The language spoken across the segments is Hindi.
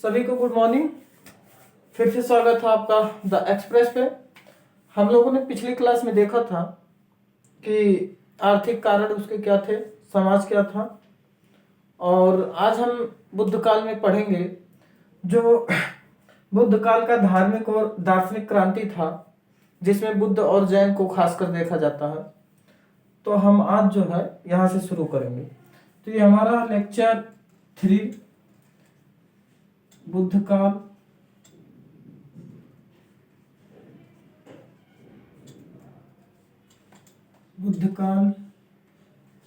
सभी को गुड मॉर्निंग। फिर से स्वागत है आपका द एक्सप्रेस पे। हम लोगों ने पिछली क्लास में देखा था कि आर्थिक कारण उसके क्या थे, समाज क्या था, और आज हम बुद्ध काल में पढ़ेंगे जो बुद्ध काल का धार्मिक और दार्शनिक क्रांति था, जिसमें बुद्ध और जैन को खासकर देखा जाता है। तो हम आज जो है यहाँ से शुरू करेंगे। तो ये हमारा लेक्चर 3 बुद्ध काल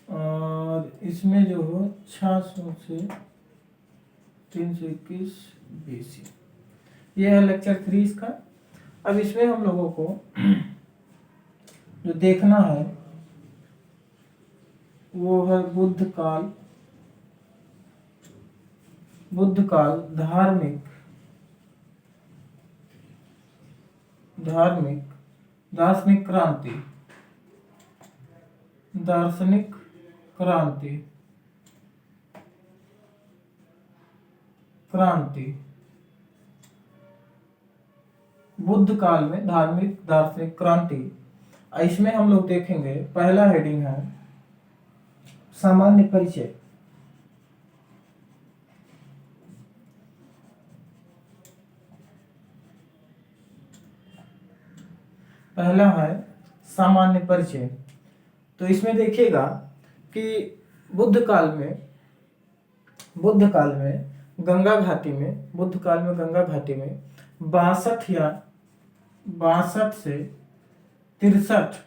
और इसमें जो हो 600 से 321 BC, ये है लेक्चर 3 इसका। अब इसमें हम लोगों को जो देखना है वो है बुद्ध काल धार्मिक दार्शनिक क्रांति बुद्ध काल में धार्मिक दार्शनिक क्रांति। इसमें हम लोग देखेंगे, पहला हेडिंग है सामान्य परिचय। पहला है सामान्य परिचय। तो इसमें देखिएगा कि बुद्ध काल में गंगा घाटी में 62 से 63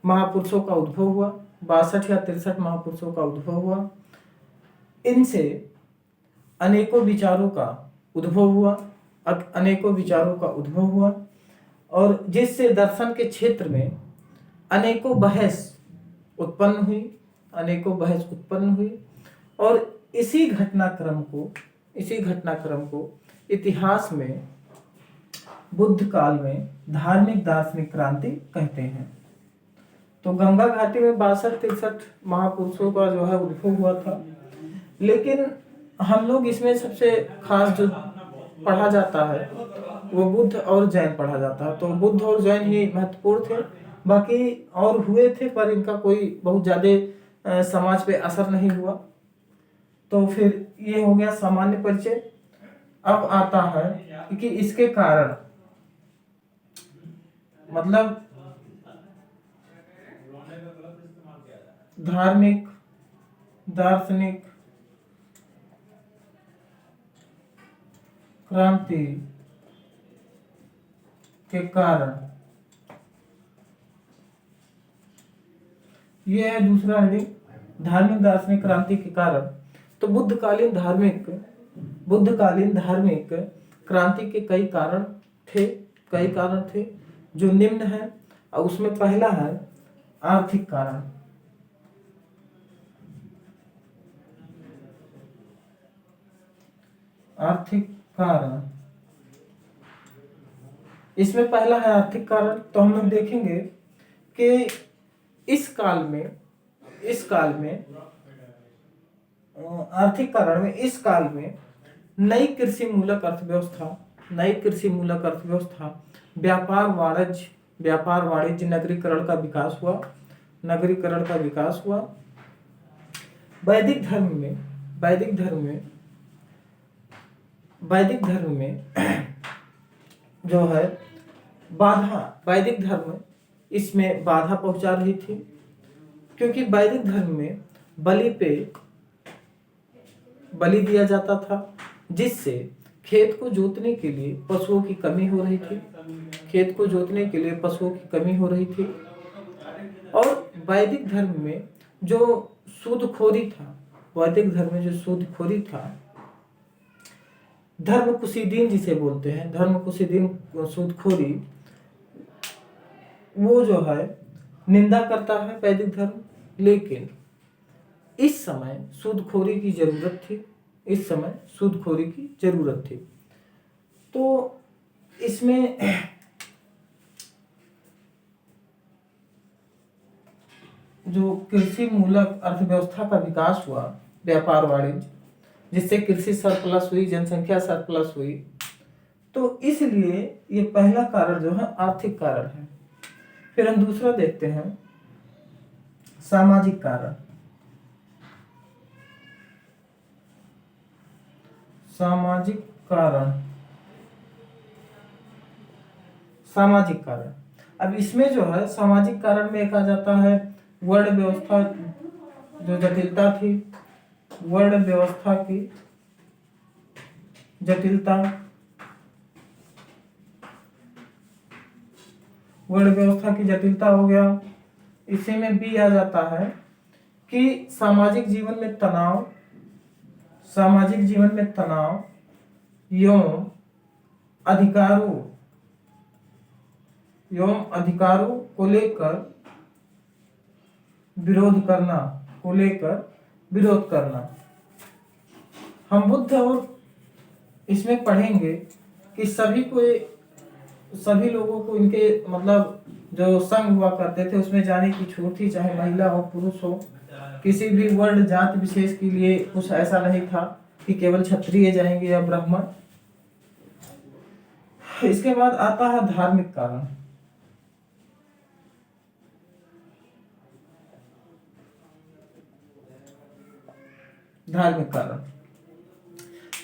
महापुरुषों का उद्भव हुआ। 62 या 63 महापुरुषों का उद्भव हुआ। इनसे अनेकों विचारों का उद्भव हुआ और जिससे दर्शन के क्षेत्र में अनेकों बहस उत्पन्न हुई और इसी घटनाक्रम को इतिहास में बुद्ध काल में धार्मिक दार्शनिक क्रांति कहते हैं। तो गंगा घाटी में 62-63 महापुरुषों का जो है उद्भव हुआ था, लेकिन हम लोग इसमें सबसे खास जो पढ़ा जाता है वो बुद्ध और जैन पढ़ा जाता है। तो बुद्ध और जैन ही महत्वपूर्ण थे, बाकी और हुए थे पर इनका कोई बहुत ज्यादा समाज पे असर नहीं हुआ। तो फिर ये हो गया सामान्य परिचय। अब आता है कि इसके कारण, मतलब धार्मिक दार्शनिक क्रांति के कारण, यह है दूसरा हेडिंग, धार्मिक दार्शनिक क्रांति के कारण। तो बुद्धकालीन धार्मिक क्रांति के कई कारण थे जो निम्न है। और उसमें पहला है आर्थिक कारण। इसमें पहला है आर्थिक कारण। तो हम लोग देखेंगे कि इस काल में आर्थिक कारण में इस काल में नई कृषि मूलक अर्थव्यवस्था, व्यापार वाणिज्य, नगरीकरण का विकास हुआ। वैदिक धर्म में जो है वैदिक धर्म इसमें बाधा पहुंचा रही थी, क्योंकि वैदिक धर्म में बलि दिया जाता था, जिससे खेत को जोतने के लिए पशुओं की कमी हो रही थी। और वैदिक धर्म में जो सूदखोरी था, धर्मकुशीदीन जिसे बोलते हैं, सूदखोरी, वो जो है निंदा करता है वैदिक धर्म। लेकिन इस समय सूदखोरी की जरूरत थी। तो इसमें जो कृषि मूलक अर्थव्यवस्था का विकास हुआ, व्यापार वाणिज्य, जिससे कृषि सरप्लस हुई, जनसंख्या सरप्लस हुई। तो इसलिए ये पहला कारण जो है आर्थिक कारण है। फिर हम दूसरा देखते हैं, सामाजिक कारण। सामाजिक कारण, सामाजिक कारण। अब इसमें जो है सामाजिक कारण में एक आ जाता है वर्ण व्यवस्था, जो जटिलता थी, वर्ण व्यवस्था की जटिलता, वर्ण व्यवस्था की जटिलता हो गया। इसी में भी आ जाता है कि सामाजिक जीवन में तनाव, सामाजिक जीवन में तनाव एवं अधिकारों को लेकर विरोध करना, को लेकर विरोध करना। हम बुद्ध और इसमें पढ़ेंगे कि सभी लोगों को इनके मतलब जो संघ हुआ करते थे उसमें जाने की छूट थी, चाहे महिला हो पुरुष हो, किसी भी वर्ण जाति विशेष के लिए कुछ ऐसा नहीं था कि केवल क्षत्रिय जाएंगे या ब्राह्मण। इसके बाद आता है धार्मिक कारण। धार्मिक कारण,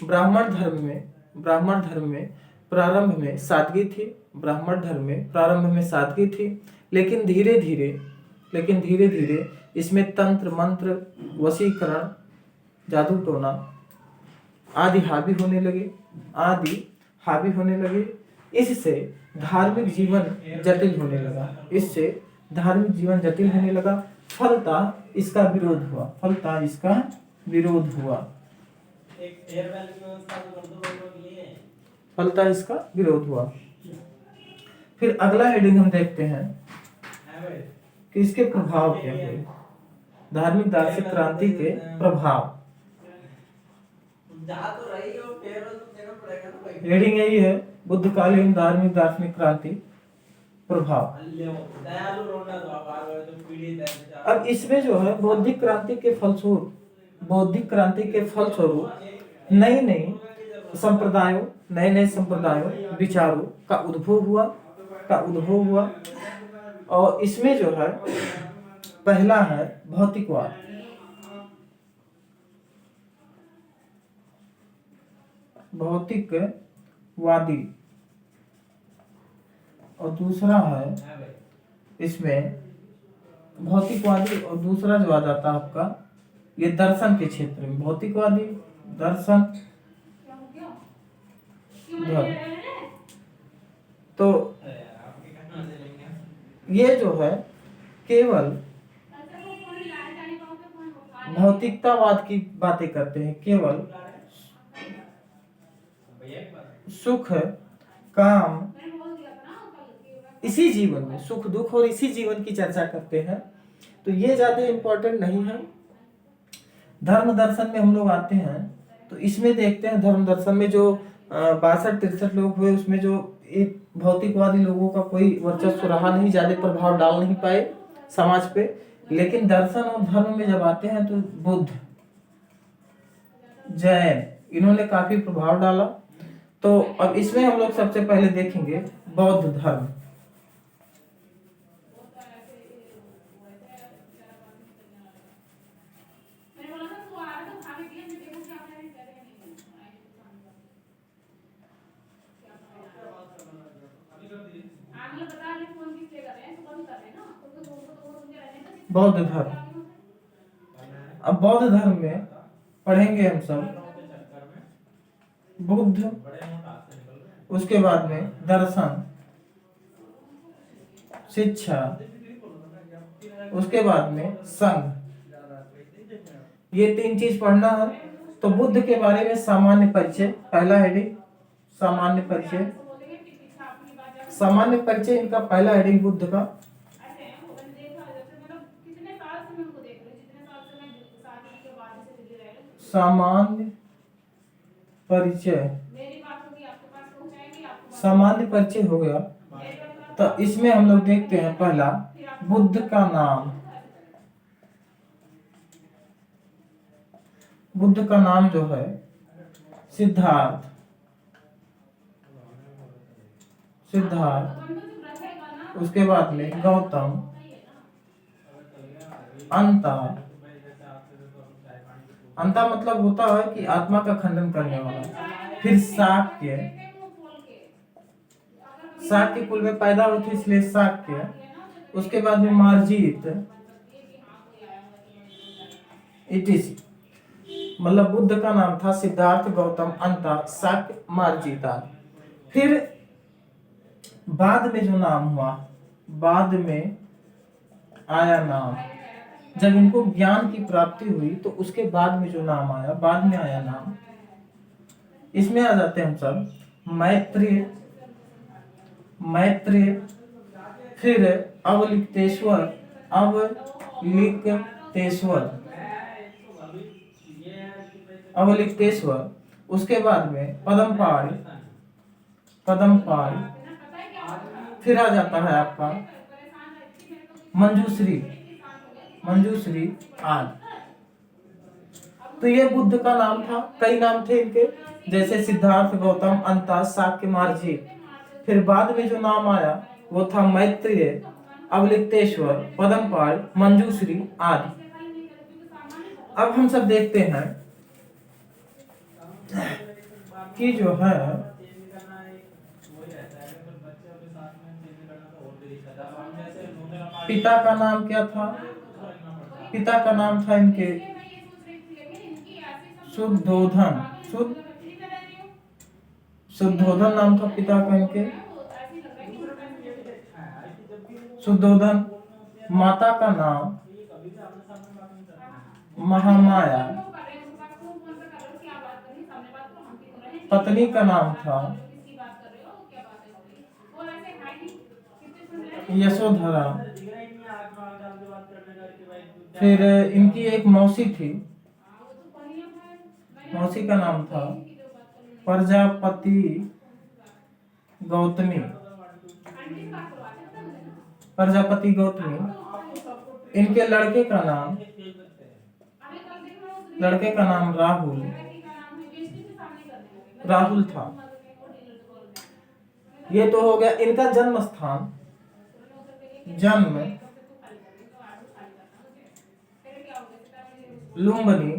ब्राह्मण धर्म में प्रारंभ में सादगी थी, ब्राह्मण धर्म में प्रारंभ में सादगी थी, लेकिन धीरे धीरे इसमें तंत्र मंत्र, वशीकरण, जादू टोना आदि हावी होने लगे। इससे धार्मिक जीवन जटिल होने लगा। फलतः इसका विरोध हुआ। फिर अगला हेडिंग हम देखते हैं कि इसके प्रभाव क्या हुए, धार्मिक दार्शनिक क्रांति के प्रभाव। हेडिंग यही है, बुद्धकालीन धार्मिक दार्शनिक क्रांति प्रभाव। अब इसमें जो है बौद्धिक क्रांति के फलस्वरूप नए संप्रदायों विचारों का उद्भव हुआ। और इसमें जो है पहला है भौतिकवादी, और दूसरा है इसमें भौतिकवादी, और दूसरा जो आ जाता है आपका ये दर्शन के क्षेत्र में, भौतिकवादी दर्शन तो ये जो है केवल भौतिकतावाद की बातें करते हैं, केवल सुख काम इसी जीवन में, सुख दुख और इसी जीवन की चर्चा करते हैं। तो ये ज्यादा इंपॉर्टेंट नहीं है। धर्म दर्शन में हम लोग आते हैं तो इसमें देखते हैं, धर्म दर्शन में जो 62-63 लोग हुए, उसमें जो एक भौतिकवादी लोगों का कोई वर्चस्व रहा नहीं, ज्यादा प्रभाव डाल नहीं पाए समाज पे। लेकिन दर्शन और धर्म में जब आते हैं तो बुद्ध, जैन, इन्होंने काफी प्रभाव डाला। तो अब इसमें हम लोग सबसे पहले देखेंगे बौद्ध धर्म। बौद्ध धर्म, अब बौद्ध धर्म में पढ़ेंगे हम सब बुद्ध, उसके बाद में दर्शन, शिक्षा, उसके बाद में संघ, ये 3 चीज पढ़ना है। तो बुद्ध के बारे में सामान्य परिचय, पहला हेडिंग सामान्य परिचय इनका पहला हेडिंग बुद्ध का। सामान्य परिचय हो गया। तो इसमें हम लोग देखते हैं पहला बुद्ध का नाम। बुद्ध का नाम जो है सिद्धार्थ, सिद्धार्थ, उसके बाद में गौतम, अंता। अंता मतलब होता है कि आत्मा का खंडन करने वाला। फिर शाक्य, शाक्य कुल में पैदा हुई थी इसलिए शाक्य। उसके बाद में मार्जित, इटिस, मतलब बुद्ध का नाम था सिद्धार्थ, गौतम, अंता, शाक्य, मार्जिता। फिर बाद में जो नाम हुआ, बाद में आया नाम, जब इनको ज्ञान की प्राप्ति हुई तो उसके बाद में जो नाम आया, बाद में आया नाम, इसमें आ जाते हैं हम सब मैत्रेय, मैत्रेय। फिर अवलिप्तेश्वर, अवलिप्तेश्वर, अवलिप्तेश्वर। उसके बाद में पद्मपाणि, पद्मपाणि। फिर आ जाता है आपका मंजूश्री, मंजूश्री आदि। तो ये बुद्ध का नाम था। कई नाम थे इनके, जैसे सिद्धार्थ, गौतम, अंता, शाक्य, मार्जित। फिर बाद में जो नाम आया वो था मैत्रेय, अवलिप्तेश्वर, पद्मपाणि, मंजूश्री आदि। अब हम सब देखते हैं कि जो है पिता का नाम क्या था? पिता का नाम था इनके शुद्धोधन, शुद्धोधन नाम था पिता का इनके, शुद्धोधन। माता का नाम महामाया, पत्नी का नाम था यशोधरा। फिर इनकी एक मौसी थी, मौसी का नाम था प्रजापति गौतमी, प्रजापति गौतमी। इनके लड़के का नाम, लड़के का नाम राहुल, राहुल था। ये तो हो गया इनका जन्म स्थान, जन्म लुम्बिनी,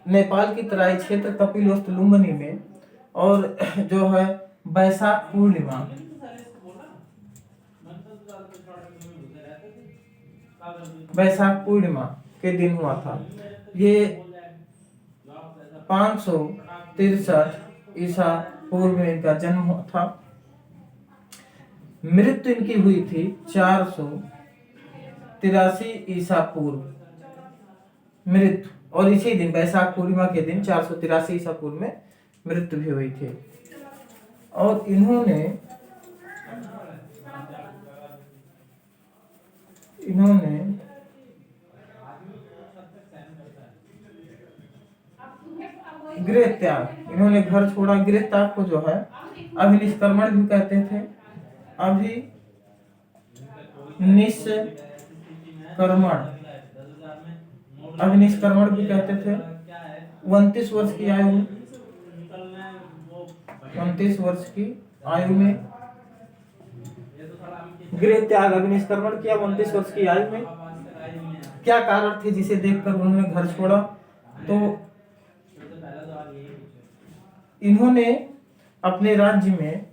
नेपाल की तराई क्षेत्र कपिलवस्तु लुम्बिनी में। और जो है बैसाख पूर्णिमा, बैसाख पूर्णिमा के दिन हुआ था। ये 563 ईसा पूर्व में इनका जन्म हुआ था। मृत्यु इनकी हुई थी 483 ईसा पूर्व, मृत्यु। और इसी दिन बैसाख पूर्णिमा के दिन 483 ईसा पूर्व में मृत्यु भी हुई थी। और इन्होंने गृह त्याग, इन्होंने घर छोड़ा। गृह त्याग को जो है अभिनिष्क्रमण भी कहते थे, अभिनिष्क्रमण, अभिनिष्क्रमण भी कहते थे। 29 वर्ष की आयु, 29 वर्ष की आयु में गृह त्याग, अभिनिष्क्रमण किया 29 वर्ष की आयु में। क्या कारण थे जिसे देखकर उन्होंने घर छोड़ा? तो इन्होंने अपने राज्य में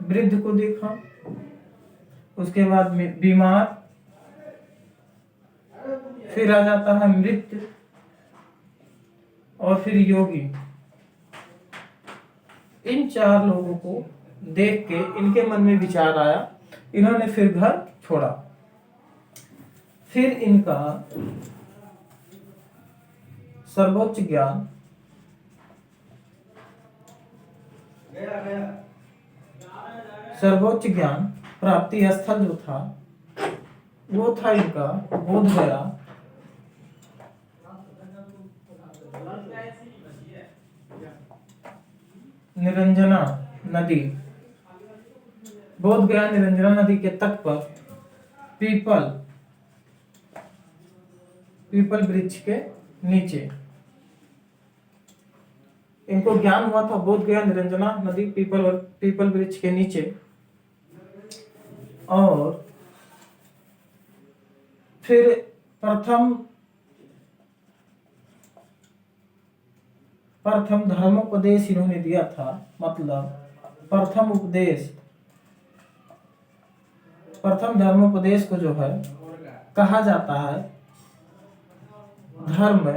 वृद्ध को देखा, उसके बाद में बीमार, फिर आ जाता है मृत्यु, और फिर योगी। इन 4 लोगों को देख के इनके मन में विचार आया, इन्होंने फिर घर छोड़ा। फिर इनका सर्वोच्च ज्ञान, सर्वोच्च ज्ञान प्राप्ति स्थल जो था वो था इनका बोध गया। निरंजना नदी, बोध गया निरंजना नदी के तट पर पीपल पीपल वृक्ष के नीचे। इनको ज्ञान हुआ था बोध गया निरंजना नदी पीपल वृक्ष के नीचे। और फिर प्रथम धर्मोपदेश इन्होंने दिया था। मतलब प्रथम धर्मोपदेश को जो है कहा जाता है धर्म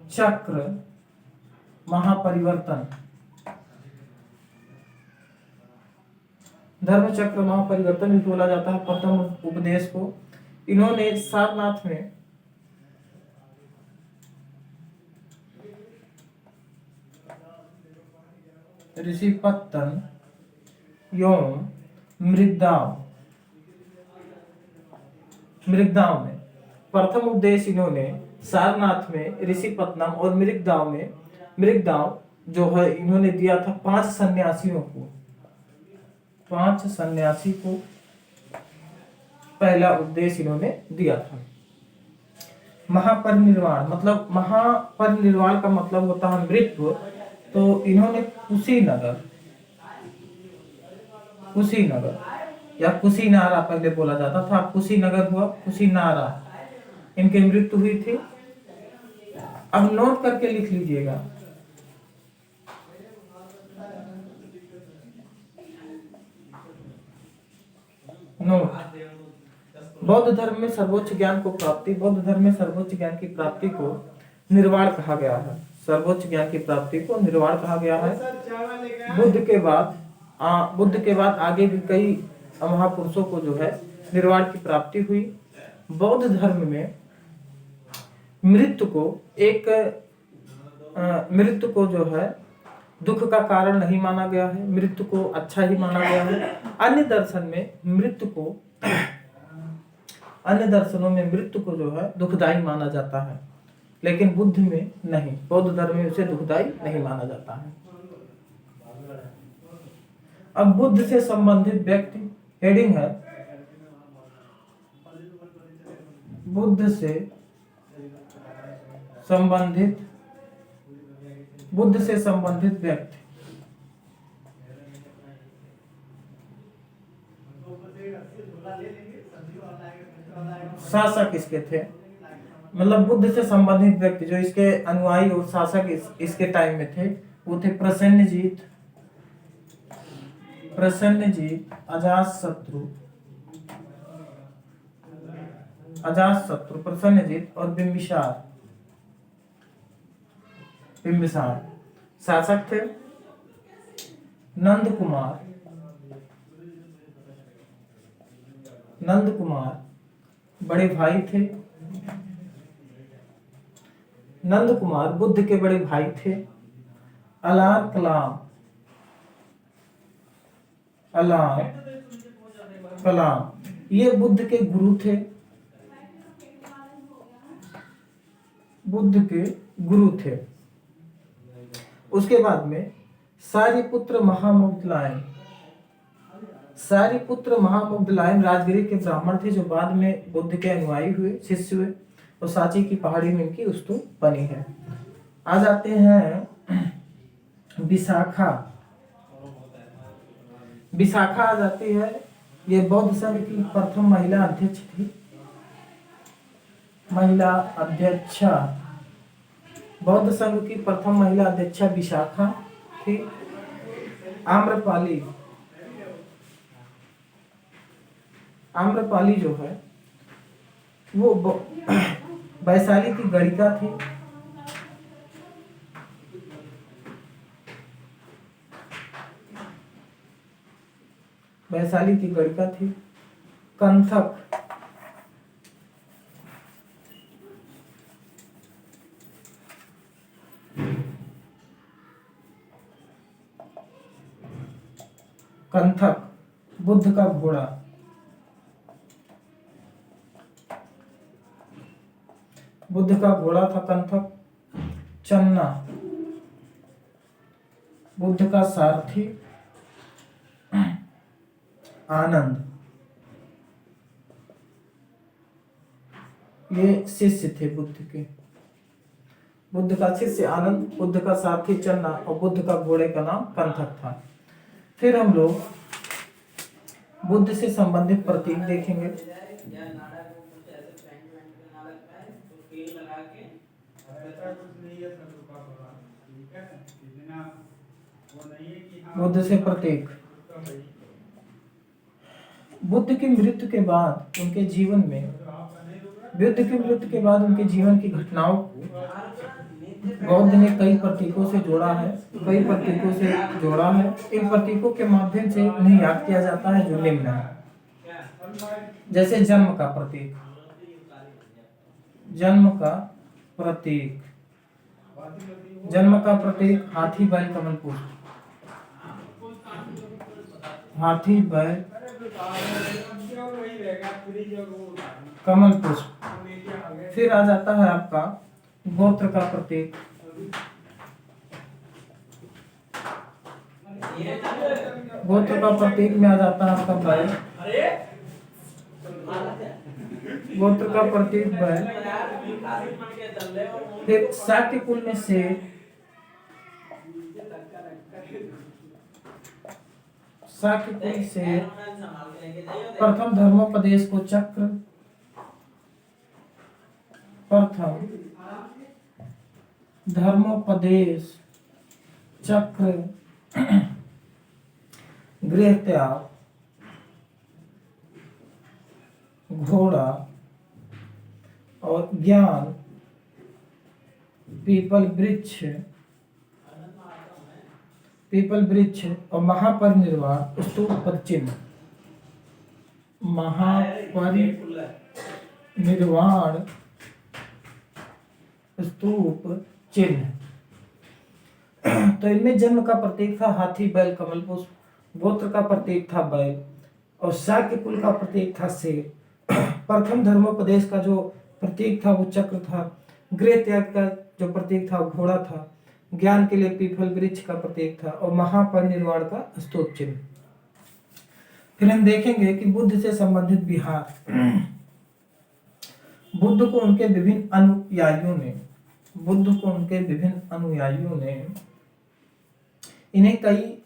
चक्र महापरिवर्तन। धर्म चक्र महापरिवर्तन भी बोला जाता है प्रथम उपदेश को। इन्होंने सारनाथ में ऋषिपत्तन एवं मृगदाव में प्रथम उपदेश इन्होंने सारनाथ में ऋषिपत्तनम और मृगदाव जो है इन्होंने दिया था 5 सन्यासी को पहला उपदेश इन्होंने दिया था। महापरिनिर्वाण का मतलब होता है मृत्यु। तो इन्होंने कुशीनगर या कुशीनारा पहले बोला जाता था, कुशीनगर हुआ कुशीनारा, इनकी मृत्यु हुई थी। अब नोट करके लिख लीजिएगा। नोट, बौद्ध धर्म में सर्वोच्च ज्ञान की प्राप्ति को निर्वाण कहा गया है। सर्वोच्च ज्ञान की प्राप्ति को निर्वाण कहा गया है। बुद्ध के बाद आगे भी कई महापुरुषों को जो है निर्वाण की प्राप्ति हुई। बौद्ध धर्म में मृत्यु को जो है दुख का कारण नहीं माना गया है, मृत्यु को अच्छा ही माना गया है। अन्य दर्शनों में मृत्यु को जो है दुखदाई माना जाता है, लेकिन बुद्ध में नहीं, बौद्ध धर्म में उसे दुखदाई नहीं माना जाता है। अब बुद्ध से संबंधित व्यक्ति, हेडिंग है बुद्ध से संबंधित व्यक्ति। शासक इसके थे, मतलब बुद्ध से संबंधित व्यक्ति जो इसके अनुयायी और शासक इसके टाइम में थे वो थे प्रसेनजीत, अजातशत्रु, प्रसेनजीत और बिंबिसार। शासक थे। नंद कुमार बड़े भाई थे। नंद कुमार बुद्ध के बड़े भाई थे। अलार कलाम ये बुद्ध के गुरु थे। उसके बाद में सारिपुत्र महामुग्धलायन राजगिरी के ब्राह्मण थे जो बाद में बुद्ध के अनुयायी हुए, शिष्य हुए और सांची की पहाड़ी में इनकी स्तूप बनी है। आ जाते हैं विशाखा आ जाती है। ये बौद्ध संघ की प्रथम महिला अध्यक्ष थी। बौद्ध संघ की प्रथम महिला अध्यक्षा विशाखा थी। आम्रपाली जो है वो वैशाली की गणिका थी। कंथक बुद्ध का घोड़ा। था कंथक। चन्ना बुद्ध का सारथी। आनंद ये शिष्य थे बुद्ध के। बुद्ध का शिष्य आनंद, बुद्ध का साथी चन्ना और बुद्ध का घोड़े का नाम कंथक था। फिर हम लोग बुद्ध से संबंधित प्रतीक देखेंगे। बुद्ध से प्रतीक। बुद्ध की मृत्यु के बाद उनके जीवन में, बुद्ध की मृत्यु के बाद उनके जीवन की घटनाओं को बौद्ध ने कई प्रतीकों से जोड़ा है, कई प्रतीकों से जोड़ा है। इन प्रतीकों के माध्यम से उन्हें याद किया जाता है जो निम्न है। जैसे जन्म का प्रतीक, जन्म का प्रतीक, जन्म का प्रतीक हाथी बैल कमल पुष्प, हाथी बैल कमल पुष्प। फिर आ जाता है आपका गोत्र का प्रतीक, गोत्र का प्रतीक में आ जाता है आपका बैल, गोत्र का प्रतीक बैल। फिर शाक्य कुल में शेर, शाक्य कुल से प्रथम धर्मोपदेश को चक्र, प्रथम धर्मोपदेश चक्र, गृह त्याग, घोड़ा और ज्ञान, पीपल वृक्ष, पीपल वृक्ष और महापरिनिर्वाण स्तूप पद चिन्ह, महापरिनिर्वाण स्तूप चिन्ह। तो इनमें जन्म का प्रतीक था हाथी बैल कमल पुष्प, गोत्र का प्रतीक था बैल और शाक्य कुल का प्रतीक था शेर। प्रथम धर्मोपदेश का जो प्रतीक था वो चक्र था, गृह त्याग का जो प्रतीक था वो घोड़ा था, ज्ञान के लिए पीपल वृक्ष का प्रतीक था और महापरिनिर्वाण का स्तूप चिन्ह। फिर हम देखेंगे कि बुद्ध से संबंधित विहार। बुद्ध को उनके विभिन्न अनुयायियों ने, बुद्ध को उनके विभिन्न अनुयायियों ने इन्हें कई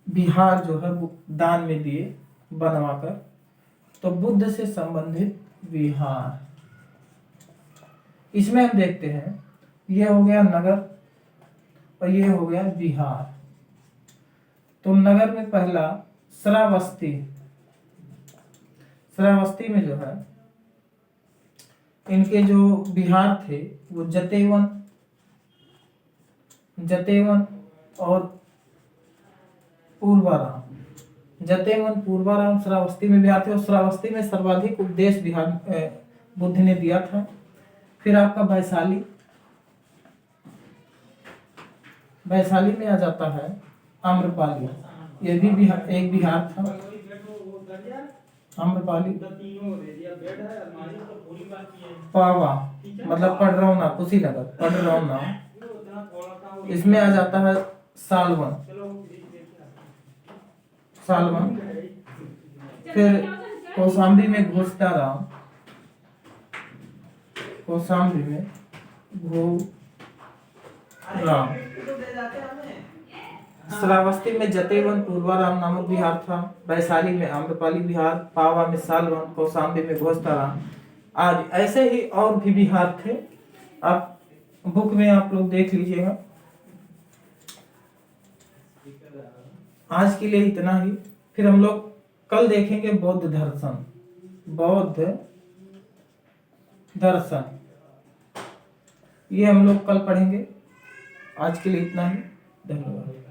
विहार जो है वो दान में दिए बनवाकर। तो बुद्ध से संबंधित विहार, इसमें हम देखते हैं यह हो गया नगर और यह हो गया विहार। तो नगर में पहला श्रावस्ती, श्रावस्ती में जो है इनके जो विहार थे वो जतेवन, जतेवन और पूर्वाराम, जतेवन पूर्वाराम श्रावस्ती में विहार थे और श्रावस्ती में सर्वाधिक उपदेश विहार बुद्ध ने दिया था। फिर आपका वैशाली, वैशाली में आ जाता है आम्रपाली, यह भी बिहार, एक बिहार था आम्रपाली। पावा मतलब पडरौना, कुशीनगर, पडरौना। इसमें आ जाता है सालवन, सालवन। फिर कौशाम्बी में घोषटाराम, कौशाम्बी में घोराम। श्रावस्ती में जतेवन पूर्वाराम नामक विहार था, वैशाली में आम्रपाली विहार, पावा में सालवन, कौशाम्बी में घोषटाराम आदि। ऐसे ही और भी विहार थे, आप बुक में आप लोग देख लीजिएगा। आज के लिए इतना ही। फिर हम लोग कल देखेंगे बौद्ध दर्शन, बौद्ध दर्शन, ये हम लोग कल पढ़ेंगे। आज के लिए इतना ही, धन्यवाद।